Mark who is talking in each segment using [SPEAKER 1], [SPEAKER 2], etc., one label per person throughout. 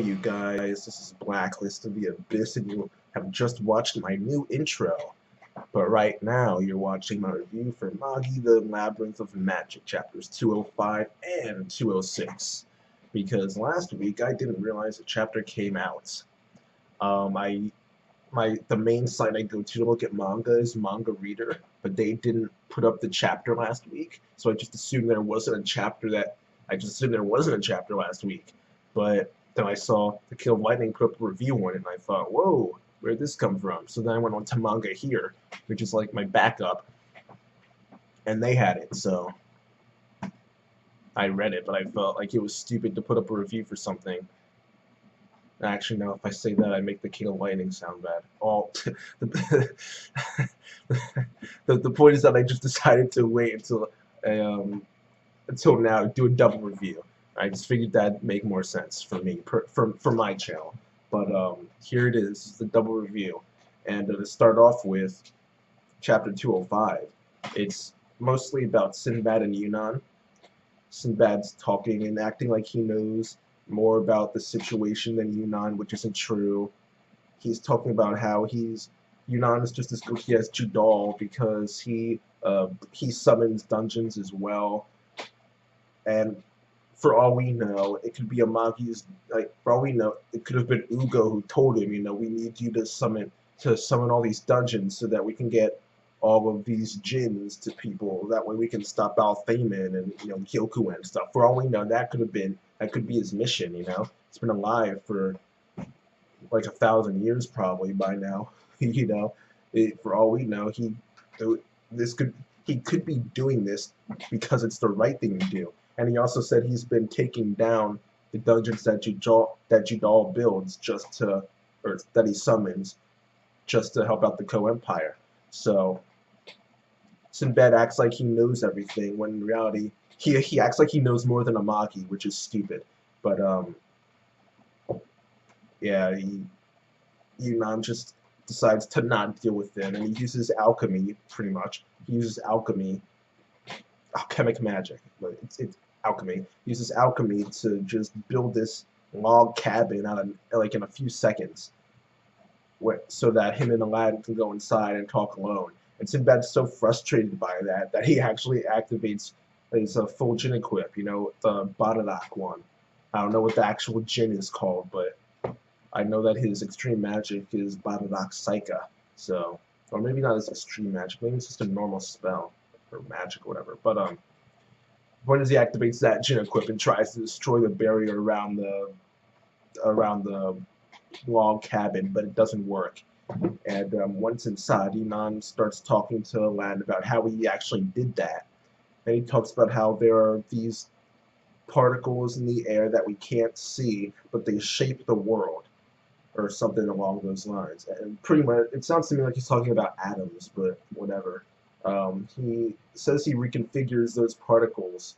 [SPEAKER 1] you guys, this is Blacklist of the Abyss, and you have just watched my new intro. But right now, you're watching my review for Magi, the Labyrinth of Magic, chapters 205 and 206. Because last week, I didn't realize the chapter came out. The main site I go to look at manga is Manga Reader, but they didn't put up the chapter last week, so I just assumed there wasn't a chapter last week. But then I saw the Kill of Lightning put up a review on it, and I thought, whoa, where'd this come from? So then I went on to Manga Here, which is like my backup, and they had it, so I read it, but I felt like it was stupid to put up a review for something. Actually, no, if I say that, I make the King of Lightning sound bad. The point is that I just decided to wait until now to do a double review. I just figured that'd make more sense for me, for my channel. But here it is, the double review. And to start off with chapter 205, it's mostly about Sinbad and Yunnan. Sinbad's talking and acting like he knows more about the situation than Yunnan, which isn't true. He's talking about how Yunnan is just as good as Judal because he summons dungeons as well. And for all we know, it could be a Magi's, for all we know, it could have been Ugo who told him, we need you to summon all these dungeons so that we can get all of these djinns to people. That way we can stop Al-Thaman and, Gyoku and stuff. For all we know, that could be his mission, It's been alive for like 1,000 years probably by now, For all we know, he could be doing this because it's the right thing to do. And he also said he's been taking down the dungeons that Judal builds that he summons just to help out the Ko Empire. So Sinbad acts like he knows everything when in reality he acts like he knows more than a Magi, which is stupid. But yeah, Yunnan just decides to not deal with them, and he uses alchemy pretty much. He uses alchemy. Alchemic magic, but it's alchemy. He uses alchemy to just build this log cabin in a few seconds, so that him and Aladdin can go inside and talk alone. And Sinbad's so frustrated by that he actually activates his full djinn equip, the Badadak one. I don't know what the actual djinn is called, but I know that his extreme magic is Badadak Psycha. So, or maybe not his extreme magic, maybe it's just a normal spell. Or magic or whatever, but when he activates that djinn equip and tries to destroy the barrier around the log cabin, but it doesn't work. And once inside, Yunnan starts talking to Aladdin about how he actually did that, and he talks about how there are these particles in the air that we can't see, but they shape the world, or something along those lines. And pretty much, it sounds to me like he's talking about atoms, but whatever. He says he reconfigures those particles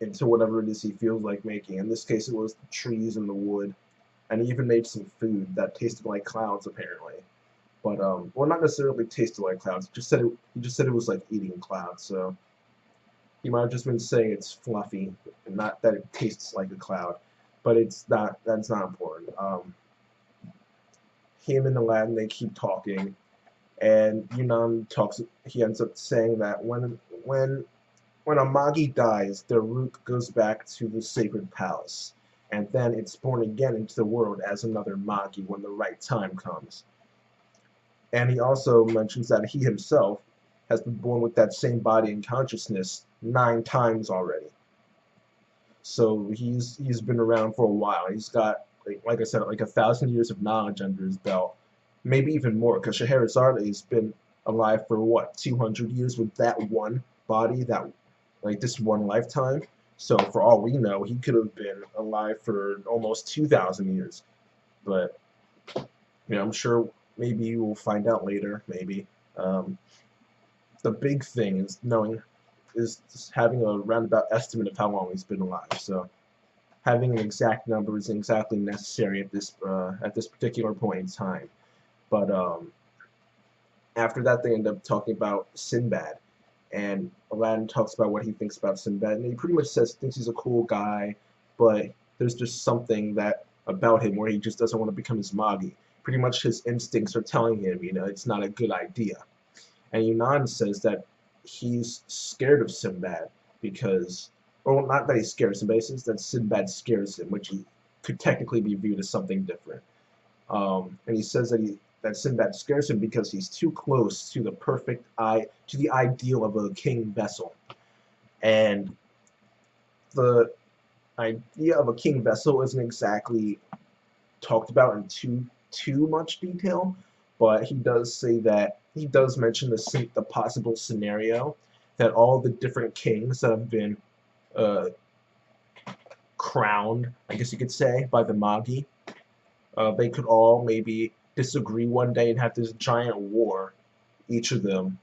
[SPEAKER 1] into whatever it is he feels like making. In this case, it was the trees and the wood, and he even made some food that tasted like clouds, apparently. But well, not necessarily tasted like clouds. He just said it was like eating clouds. So he might have just been saying it's fluffy, and not that it tastes like a cloud. But it's not. That's not important. Him and Aladdin, they keep talking. And Yunnan he ends up saying that when a Magi dies, their root goes back to the sacred palace, and then it's born again into the world as another Magi when the right time comes. And he also mentions that he himself has been born with that same body and consciousness 9 times already. So he's been around for a while. He's got, like I said, like 1,000 years of knowledge under his belt. Maybe even more, because Scheherazade has been alive for what, 200 years with that one body, this one lifetime. So for all we know, he could have been alive for almost 2,000 years. But I'm sure maybe we'll find out later. Maybe the big thing is just having a roundabout estimate of how long he's been alive. So having an exact number isn't exactly necessary at this particular point in time. But after that, they end up talking about Sinbad, and Aladdin talks about what he thinks about Sinbad, and he pretty much thinks he's a cool guy, but there's just something that about him where he just doesn't want to become his Magi. Pretty much his instincts are telling him, it's not a good idea. And Yunnan says that he's scared of Sinbad because, well, not that he's scared of Sinbad, he says that Sinbad scares him, which he could technically be viewed as something different. And he says that Sinbad scares him because he's too close to the ideal of a king vessel. And the idea of a king vessel isn't exactly talked about in too much detail, but he does mention the possible scenario that all the different kings that have been crowned, I guess you could say, by the Magi, they could all maybe disagree one day and have this giant war, each of them,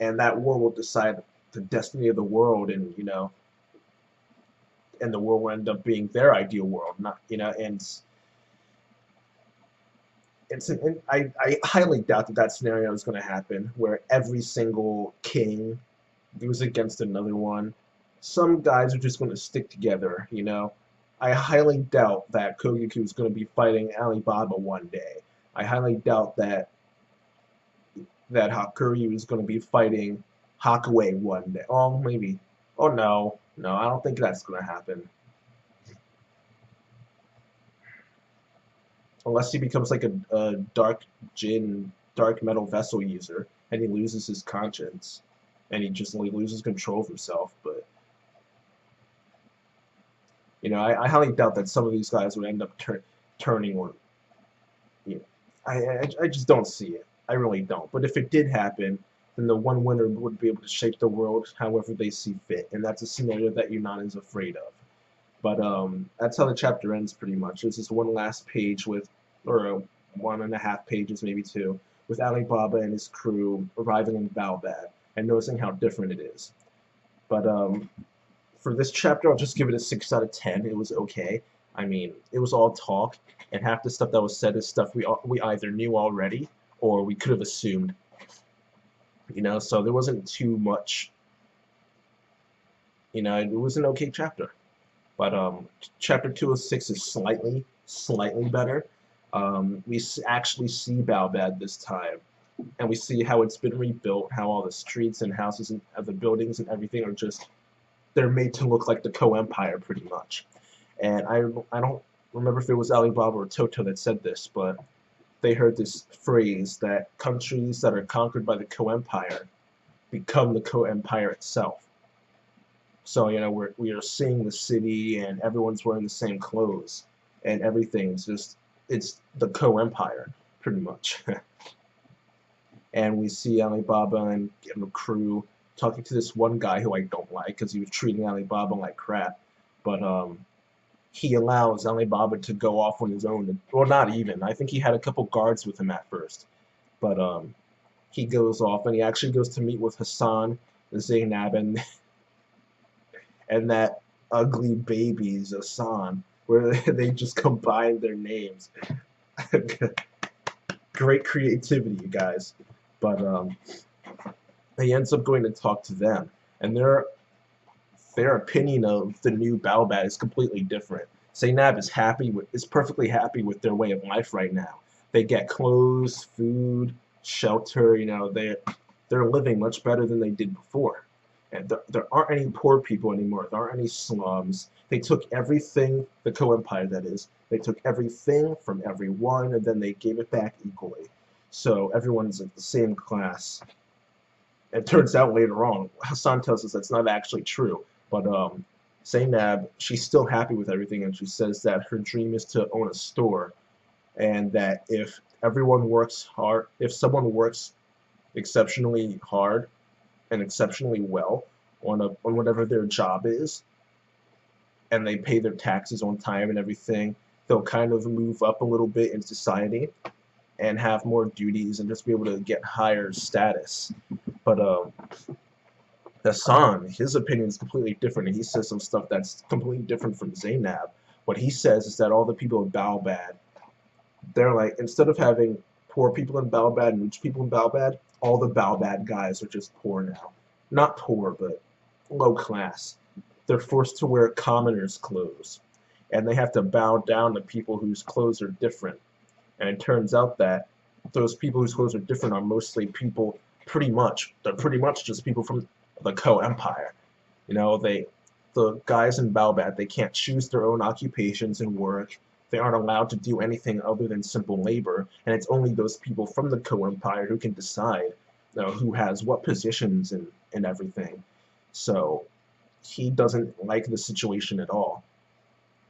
[SPEAKER 1] and that war will decide the destiny of the world, and and the world will end up being their ideal world, not and I highly doubt that scenario is going to happen, where every single king goes against another one. Some guys are just going to stick together, I highly doubt that Kogaku is going to be fighting Alibaba one day. I highly doubt that Hakuryu is going to be fighting Hakuei one day. Oh, maybe. Oh, no. No, I don't think that's going to happen. Unless he becomes like a dark metal vessel user, and he loses his conscience, and he just loses control of himself. But I highly doubt that some of these guys would end up turning on. I just don't see it. I really don't. But if it did happen, then the one winner would be able to shape the world however they see fit, and that's a scenario that Yunnan is afraid of. But that's how the chapter ends pretty much. There's this one last page or 1.5 pages, maybe 2, with Alibaba and his crew arriving in Balbad and noticing how different it is. But for this chapter, I'll just give it a 6 out of 10. It was okay. I mean, it was all talk, and half the stuff that was said is stuff we either knew already or we could have assumed. So there wasn't too much. It was an okay chapter. But chapter 2 of 6 is slightly better. We actually see Balbad this time, and we see how it's been rebuilt, how all the streets and houses and the buildings and everything are they're made to look like the Co-Empire pretty much. And I don't remember if it was Alibaba or Toto that said this, but they heard this phrase that countries that are conquered by the Co-Empire become the Co-Empire itself. So we are seeing the city, and everyone's wearing the same clothes, and everything's it's the Co-Empire pretty much. And we see Alibaba and the crew talking to this one guy who I don't like because he was treating Alibaba like crap. But he allows Alibaba to go off on his own. Well, not even. I think he had a couple guards with him at first. But he goes off, and he actually goes to meet with Hassan, Zainab, and that ugly baby Hassan, where they just combined their names. Great creativity, you guys. But he ends up going to talk to them, and their opinion of the new Balbad is completely different. Zainab is perfectly happy with their way of life right now. They get clothes, food, shelter. They're living much better than they did before. And there aren't any poor people anymore. There aren't any slums. They took everything, the Co-Empire that is, they took everything from everyone, and then they gave it back equally. So everyone's in the same class. It turns out later on, Hassan tells us that's not actually true. But Zainab, she's still happy with everything, and she says that her dream is to own a store, and that if everyone works hard, if someone works exceptionally hard and exceptionally well on whatever their job is, and they pay their taxes on time and everything, they'll kind of move up a little bit in society and have more duties and just be able to get higher status. But Hassan, his opinion is completely different, and he says some stuff that's completely different from Zainab. What he says is that all the people in Balbad, they're like, instead of having poor people in Balbad and rich people in Balbad, all the Balbad guys are just poor now. Not poor, but low class. They're forced to wear commoners' clothes. and they have to bow down to people whose clothes are different. And it turns out that those people whose clothes are different are mostly people they're pretty much just people from the Co-Empire. You know, the guys in Balbat, they can't choose their own occupations and work. They aren't allowed to do anything other than simple labor, and it's only those people from the Co-Empire who can decide, you know, who has what positions and everything. So he doesn't like the situation at all.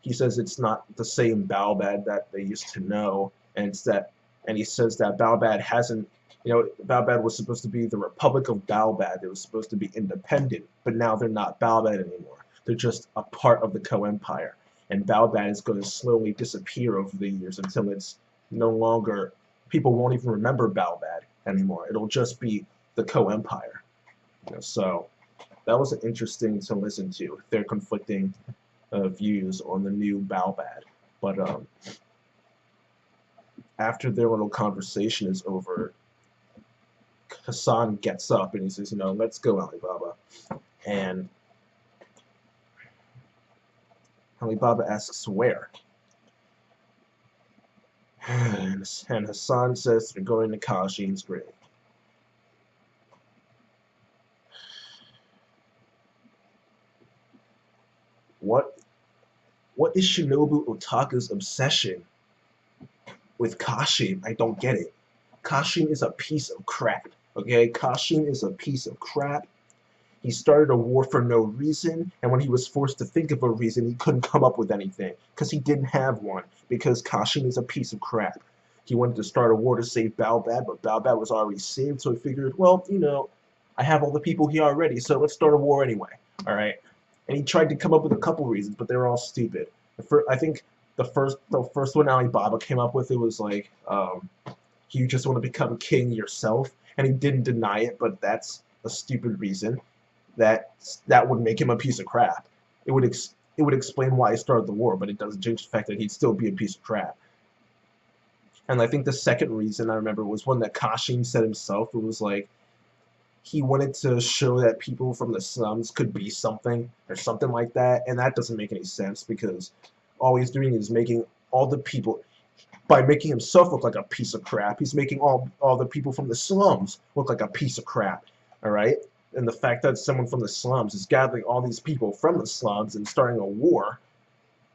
[SPEAKER 1] He says it's not the same Balbad that they used to know, and he says that Balbad hasn't, you know, Balbad was supposed to be the Republic of Balbad. It was supposed to be independent, but now they're not Balbad anymore. They're just a part of the Co-Empire, and Balbad is going to slowly disappear over the years until it's no longer. People won't even remember Balbad anymore. It'll just be the Co-Empire. You know, so that was interesting to listen to. Their conflicting views on the new Balbad. But after their little conversation is over, Hassan gets up and he says, you know, let's go, Alibaba. And Alibaba asks where. And Hassan says they're going to Kashim's grave. What is Shinobu Ohtaka's obsession with Cassim? I don't get it. Cassim is a piece of crap. Okay, Cassim is a piece of crap. He started a war for no reason, and when he was forced to think of a reason, he couldn't come up with anything because he didn't have one. Because Cassim is a piece of crap. He wanted to start a war to save Balbad, but Balbad was already saved, so he figured, well, you know, I have all the people here already, so let's start a war anyway. All right. And he tried to come up with a couple reasons, but they were all stupid. I think the first one Alibaba came up with, it was like, you just want to become king yourself, and he didn't deny it, but that's a stupid reason. That would make him a piece of crap. It would explain why he started the war, but it doesn't change the fact that he'd still be a piece of crap. And I think the second reason I remember was one that Cassim said himself. It was like, he wanted to show that people from the slums could be something or something like that, and that doesn't make any sense because all he's doing is making all the people, by making himself look like a piece of crap, he's making all the people from the slums look like a piece of crap, all right? And the fact that someone from the slums is gathering all these people from the slums and starting a war,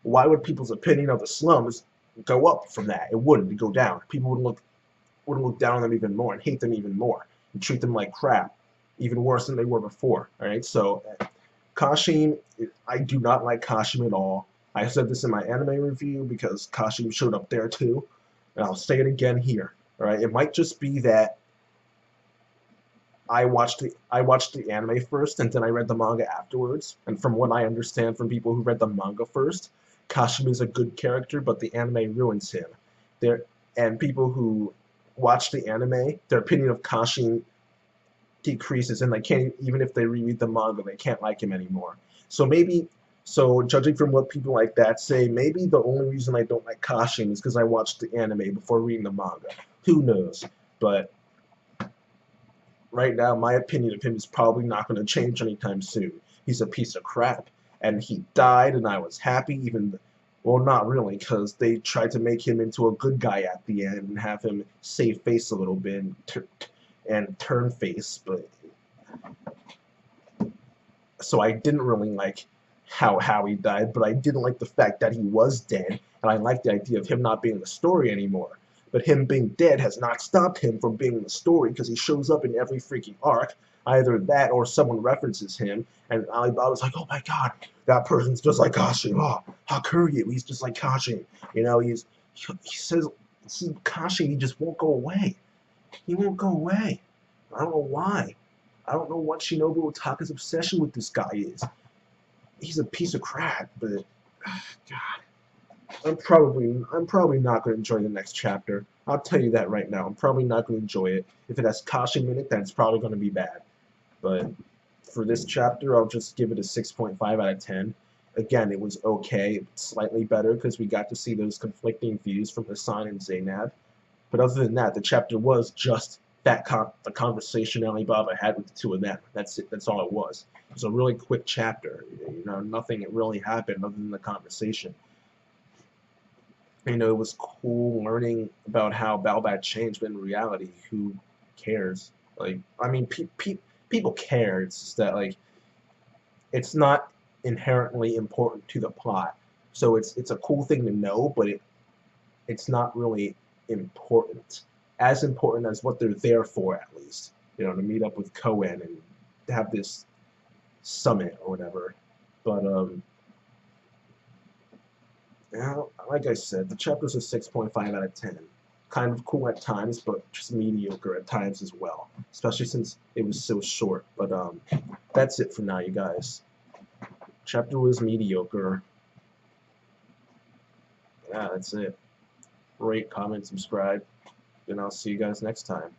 [SPEAKER 1] why would people's opinion of the slums go up from that? It wouldn't. It'd go down. People would look down on them even more and hate them even more and treat them like crap, even worse than they were before. All right, so Cassim, I do not like Cassim at all. I said this in my anime review because Cassim showed up there too, and I'll say it again here. All right, it might just be that I watched the anime first and then I read the manga afterwards. And from what I understand from people who read the manga first, Cassim is a good character, but the anime ruins him. And people who watch the anime, their opinion of Cassim decreases, and they can't, even if they reread the manga, they can't like him anymore. So judging from what people like that say, maybe the only reason I don't like Cassim is because I watched the anime before reading the manga. Who knows? But right now, my opinion of him is probably not going to change anytime soon. He's a piece of crap, and he died, and I was happy, well, not really, because they tried to make him into a good guy at the end and have him save face a little bit and turn face, but so I didn't really like how he died, but I didn't like the fact that he was dead, and I liked the idea of him not being in the story anymore. But him being dead has not stopped him from being in the story because he shows up in every freaking arc. Either that or someone references him, and Alibaba's like, oh my god, that person's just like Cassim. Oh, how could you? He's just like Cassim. You know, he says, Cassim, he just won't go away. He won't go away. I don't know why. I don't know what Shinobu Ohtaka's obsession with this guy is. He's a piece of crap, but God. I'm probably not going to enjoy the next chapter. I'll tell you that right now. I'm probably not going to enjoy it. If it has Cassim in it, then it's probably going to be bad. But for this chapter, I'll just give it a 6.5 out of 10. Again, it was okay, slightly better because we got to see those conflicting views from Hassan and Zainab. But other than that, the chapter was just the conversation Alibaba had with the two of them. That's it. That's all it was. It was a really quick chapter. You know, nothing really happened other than the conversation. You know, it was cool learning about how Balbat changed, but in reality, who cares? Like, I mean, people care. It's just that, like, it's not inherently important to the plot. So it's a cool thing to know, but it's not really important. As important as what they're there for, at least. You know, to meet up with Cohen and have this summit or whatever. But yeah, like I said, the chapter's a 6.5 out of 10. Kind of cool at times, but just mediocre at times as well. Especially since it was so short. But that's it for now, you guys. Chapter was mediocre. Yeah, that's it. Rate, comment, subscribe, and I'll see you guys next time.